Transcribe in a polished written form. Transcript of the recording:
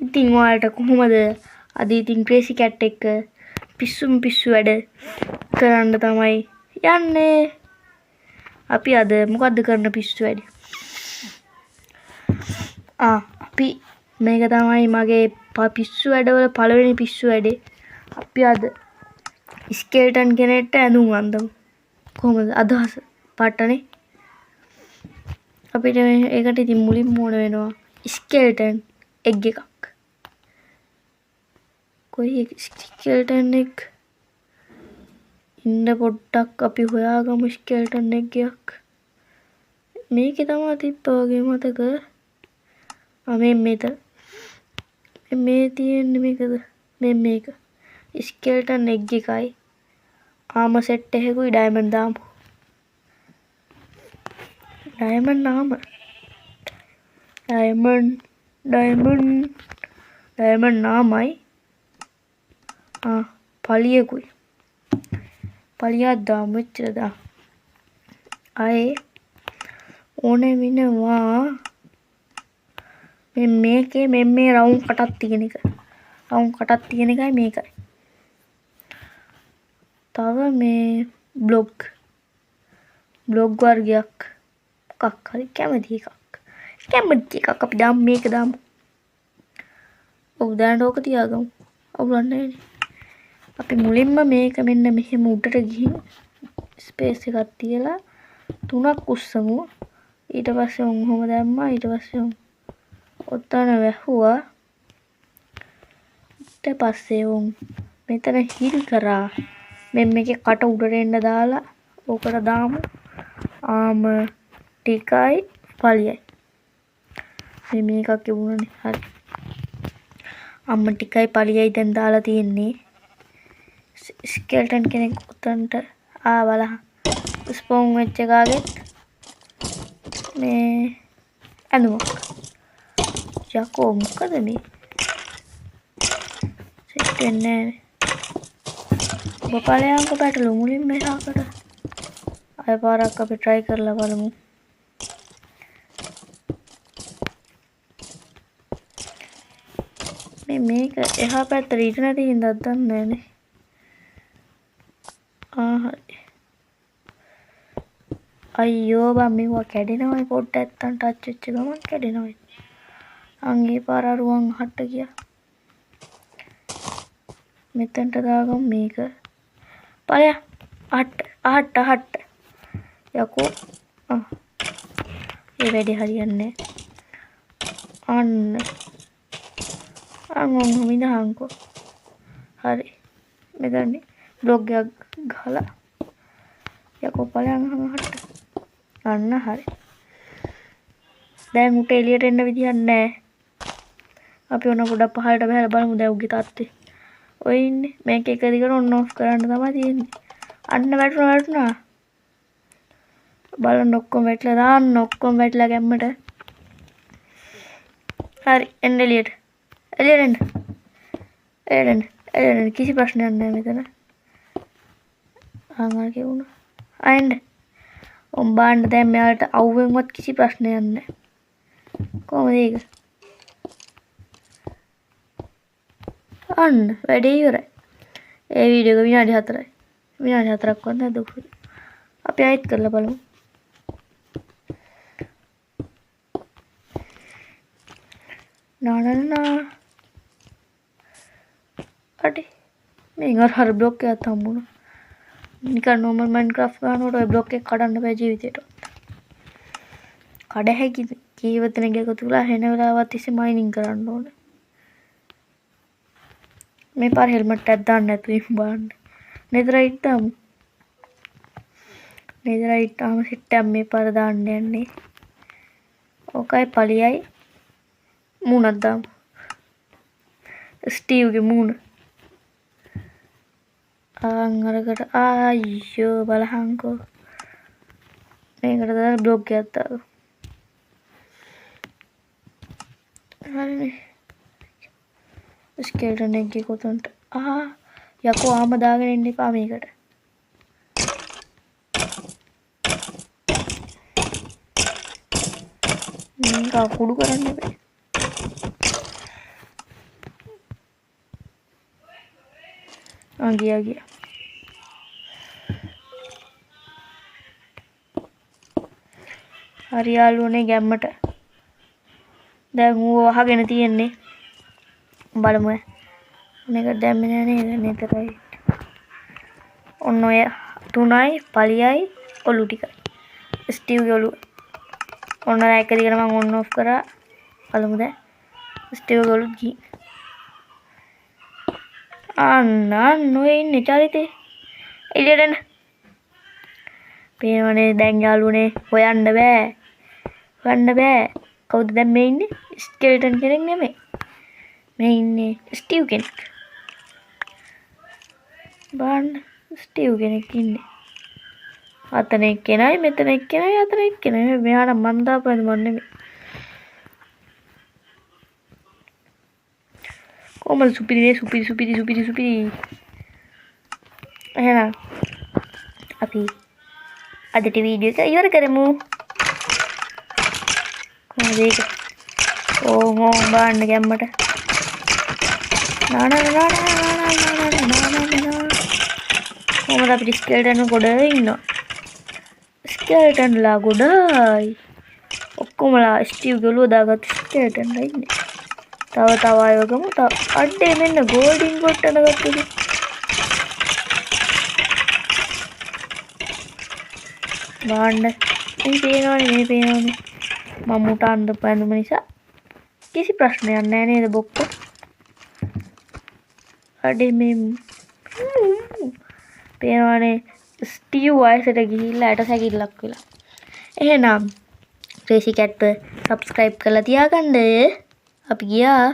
ඉතින් ඔයාලට කොහොමද අද ඉතින් ක්‍රේසි කැට් එක්ක පිස්සු වැඩ කරන්න තමයි යන්නේ. අපි අද මොකද්ද කරන පිස්සු වැඩ? අපි මේක තමයි මගේ පිස්සු වැඩවල පළවෙනි පිස්සු වැඩේ. අපි අද ස්කෙල්ටන් කෙනෙක්ට ඇඳුම් අඳමු. කොහොමද අදහස? පාටනේ. අපිට ඒකට ඉතින් මුලින්ම ඕන වෙනවා ස්කෙල්ටන් එග් එකක්. කොයි ස්කෙල්ටන් එග්? ඉන්න පොඩ්ඩක් අපි හොයාගමු ස්කෙල්ටන් එග් එකක්. මේකේ තමයි තිබ්බා වගේ මතක. මෙතන මේ තියෙන්නේ මේකද? මේක ස්කෙල්ටන් එග් එකයි ආම සෙට් එකකුයි ඩයමන්ඩ් දාමු. ඩයමන්ඩ් නාමයි පලියකුයි. පලියක් දාමු. මෙච්චර දා ආයේ ඕනේ වෙනවා මේකේ මේ රවුම් කටක් තියෙන එක. රවුම් කටක් තියෙන එකයි මේකයි. තව මේ බ්ලොග් වර්ගයක් මොකක් හරි කැමති එකක් අපි දාමු. මේක දාමු. ඔව් දැනට ඕක තියාගමු. අවුලන්නේ නැහැ. අපි මුලින්ම මේක මෙන්න මෙහෙම උඩට ගිහින් ස්පේස් එකක් තියලා 3ක් උස්සමු. ඊට පස්සේ ඔහොම දැම්මා. ඊට පස්සේ ඔතන වැහුවා. ඊට පස්සේ මෙතන හිල් කරා. මේකේ කට උඩට එන්න දාලා ඕකට දාමු ආම ටිකයි පලියයි. මේකක් තිබුණනේ. හරි. අම්ම ටිකයි පලියයි දැන් දාලා තියෙන්නේ. ස්කෙල්ටන් කෙනෙක් උතන්ට බලහ ස්පෝන් වෙච්ච එකගෙත් මේ ඇඳුමක්. යකෝ මොකද මේ සෙට් වෙන්නේ නැහැ. බපලයන්ක පැටලු මුලින් මෙහාකට අය පාරක් අපි try කරලා බලමු. මේක එහා පැත්තට ඊට නැති හින්දා දන්නේ නැහැ. හරි. අයියෝ බං මේවා කැඩෙනවා. පොඩ්ඩක් නැත්තම් ටච් වෙච්ච ගමන් කැඩෙනවා. අංගේ පාර අරුවන් හට්ට ගියා. මෙතනට දාගමු මේක. පලයා. අහට්ට. යකෝ. ඒ වැඩේ හරියන්නේ නැහැ. අන්න විඳහන්කෝ. හරි. මෙතන බ්ලොග් එකක් ගහලා යකෝ පලයන් අහට්ට. අන්න හරි. දැන් උට එළියට එන්න විදියක් නැහැ. අපි ඔන්න පොඩක් පහළට බහලා බලමු දැන් උගේ තාත්තේ. ඔය ඉන්නේ. මේක එක දිගට ඔන් ඔෆ් කරන්න තමයි තියෙන්නේ. අන්න වැටුණා. බලන්න ඔක්කොම වැටලා දාන්න. ඔක්කොම වැටලා ගැම්මට. හරි. එන්න එළියට. එළියට එන්න. කිසි ප්‍රශ්නයක් නැහැ මෙතන. ආන්ගා කියුණා. ආයෙන්න. බාන්න දැන් මෙයාලට අවුවෙන්වත් කිසි ප්‍රශ්නයක් නැහැ. කොහොමද ඒක? අන්න වැඩේ ඉවරයි. ඒ වීඩියෝ එක විනාඩි 4යි. විනාඩි 4ක්වත් නැද්ද උකුල. අපි ආයෙත් කරලා බලමු. නානනා. අඩේ. මේ හර බ්ලොක් එකක් හම්බුණා. නිකන් normal Minecraft ගන්නකොට ඔය බ්ලොක් එක කඩන්න බෑ ජීවිතේට. කඩ හැකි කීවතනෙක එකතු වෙලා හැන වෙලාවත් ඉස්සේ මයිනින් කරන්න ඕනේ. මේ පාර හෙල්මට් එකක් දාන්න නැතුව ඉන්න බලන්න. නෙදරයිට් දාමු. නෙදරයිට් ආම සෙට් එකක් මේ පාර දාන්න යන්නේ. ඕකයි පලියයි මූණක් දාමු. ස්ටීව්ගේ මූණ. අරකට අයියෝ බලහන්කෝ. මේකට දාලා බ්ලොග් එකක් දාගමු. හරිනේ. ස්කෙල්ටන් එග් එක උතන්ට. යකෝ ආම දාගෙන ඉන්න එපා මේකට. කුඩු කරන්න එපා. ගියා. හරි යාළුවනේ ගැම්මට. දැන් ඌ අහගෙන තියෙන්නේ. බලමු. මේක දැම්මේ නෑ නේද? නේතරයි. ඔන්න ඔය 3යි පලියයි ඔලු ටිකයි. ස්ටිව්ගේ ඔලුව. ඔන්න එක දිගට මම ඔන් ඔෆ් කරා. බලමු දැන්. ස්ටිව්ගේ ඔලුව ගිහින්. අන්න ඔය ඉන්නේ චරිතේ. එළියට එන්න. පේනවනේ දැන් යාළුවනේ හොයන්න බෑ. කවුද දැන් මේ ඉන්නේ? ස්කෙල්ටන් කෙනෙක් නෙමෙයි. මේ ඉන්නේ ස්ටිව් කෙනෙක්. බලන්න ස්ටිව් කෙනෙක් ඉන්නේ. අතන එක්කෙනයි මෙතන එක්කෙනයි අතන එක්කෙනයි. මෙයාට මන් දාපුවද මන් නෙමෙයි. කොහමද සුපිරි. එහෙනම් අපි අදට වීඩියෝ එක ඉවර කරමු. කොහොමද ඒක? ඕම් බාන්න ගැම්මට. කොහොමද අපිට ස්කෙල්ටන් ගොඩ ඉන්නවා. ස්කෙල්ටන්ලා ගොඩයි. ඔක්කොමලා ස්ටිව්ගේ ඔලුව දාගත්ත ස්කෙල්ටන්ලා ඉන්නේ. තව අය වගේම අඩේ මෙන්න ගෝල්ඩින් ගොට්ටන ගත්තද? බාන්න මේ පේනවනේ. මම්මුට අන්ද පැඳුම නිසා කිසි ප්‍රශ්නයක් නැහැ නේද බොක්කෝ? අඩේ මේ පේනවනේ ස්ටිව් වයසට ගිහිල්ලා ඇට සැකිල්ලක් වෙලා. එහෙනම් ක්‍රේසි කැට්ව සබ්ස්ක්‍රයිබ් කරලා තියාගන්න. අපි ගියා.